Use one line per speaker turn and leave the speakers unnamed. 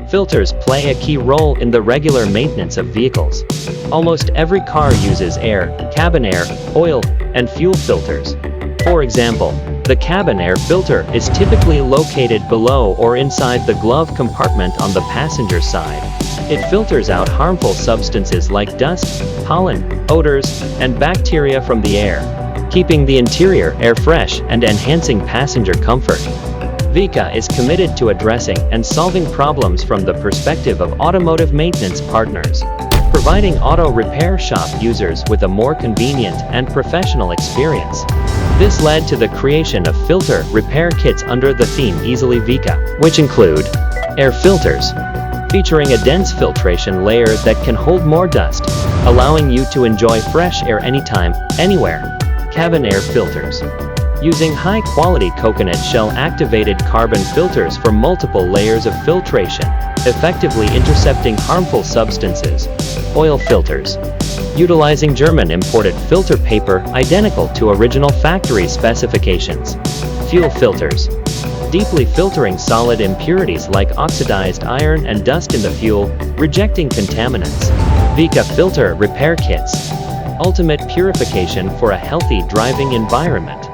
Filters play a key role in the regular maintenance of vehicles. Almost every car uses air, cabin air, oil, and fuel filters. For example, the cabin air filter is typically located below or inside the glove compartment on the passenger side. It filters out harmful substances like dust, pollen, odors, and bacteria from the air, keeping the interior air fresh and enhancing passenger comfort. Vika is committed to addressing and solving problems from the perspective of automotive maintenance partners, providing auto repair shop users with a more convenient and professional experience. This led to the creation of filter repair kits under the theme Easily Vika, which include air filters, featuring a dense filtration layer that can hold more dust, allowing you to enjoy fresh air anytime, anywhere. Cabin air filters, using high-quality coconut shell-activated carbon filters for multiple layers of filtration, effectively intercepting harmful substances. Oil filters, utilizing German-imported filter paper identical to original factory specifications. Fuel filters, deeply filtering solid impurities like oxidized iron and dust in the fuel, rejecting contaminants. Vika filter repair kits, ultimate purification for a healthy driving environment.